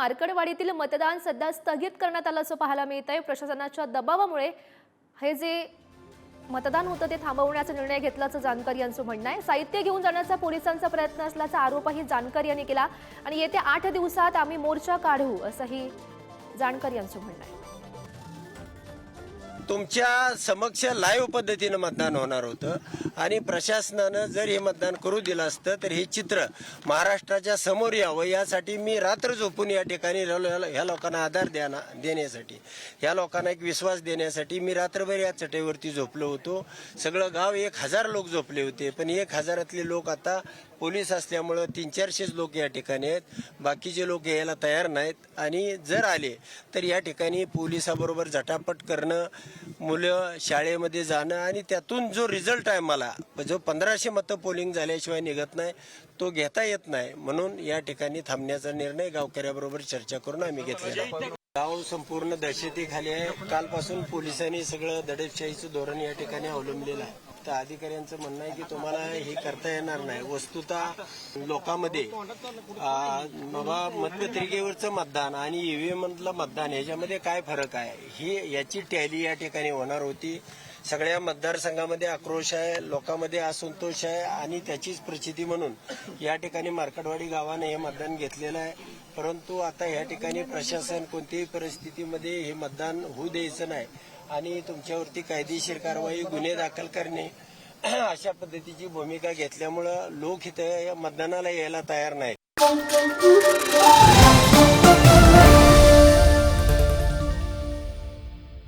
मार्कडवाडीतील मतदान सध्या स्थगित करण्यात आल्याचं पाहायला मिळतंय। प्रशासनाच्या दबावामुळे हे जे मतदान होतं ते थांबवण्याचा निर्णय घेतल्याचं जानकर यांचं म्हणणं आहे। साहित्य घेऊन जाण्याचा पोलिसांचा प्रयत्न असल्याचा आरोपही जानकर यांनी केला आणि येत्या 8 दिवसात आम्ही मोर्चा काढू असंही जानकर यांचं म्हणणं आहे। तुमच्या समक्ष लाईव्ह पद्धतीने मतदान होणार होतं आणि प्रशासनानं जर हे मतदान करू दिलं असतं तर हे चित्र महाराष्ट्राच्या समोर यावं यासाठी मी रात्र झोपून या ठिकाणी ह्या लोकांना आधार देण्यासाठी ह्या लोकांना एक विश्वास देण्यासाठी मी रात्रभर या चटईवरती झोपलो होतो। सगळं गाव 1000 लोक झोपले होते, पण 1000तले लोक आता पोलीस असल्यामुळं 300-400 लोक या ठिकाणी आहेत, बाकीचे लोक यायला तयार नाहीत आणि जर आले तर या ठिकाणी पोलिसाबरोबर झटापट करणं, मुलं शाळेमध्ये जाणं आणि त्यातून जो रिझल्ट आहे मला जो 1500 मतं पोलिंग झाल्याशिवाय निघत नाही तो घेता येत नाही, म्हणून या ठिकाणी थांबण्याचा निर्णय गावकऱ्याबरोबर चर्चा करून आम्ही घेतलेला आहे। गाव संपूर्ण दहशतीखाली आहे। कालपासून पोलिसांनी सगळं दडपशाहीचं धोरण या ठिकाणी अवलंबलेलं आहे। तर अधिकाऱ्यांचं म्हणणं आहे की तुम्हाला हे करता येणार नाही। वस्तुतः लोकांमध्ये बाबा मतपत्रिकेवरचं मतदान आणि ईव्हीएम मधलं मतदान याच्यामध्ये काय फरक आहे ही याची टॅली या ठिकाणी होणार होती। सगळ्या मतदारसंघामध्ये आक्रोश आहे, लोकांमध्ये असंतोष आहे आणि त्याचीच प्रचिती म्हणून या ठिकाणी मार्कडवाडी गावाने हे मतदान घेतलेलं आहे। परंतु आता या ठिकाणी प्रशासन कोणत्याही परिस्थितीमध्ये हे मतदान होऊ द्यायचं नाही आणि तुमच्यावरती कायदेशीर कारवाई, गुन्हे दाखल करणे अशा पद्धतीची भूमिका घेतल्यामुळं लोक इथं मतदानाला यायला तयार नाहीत।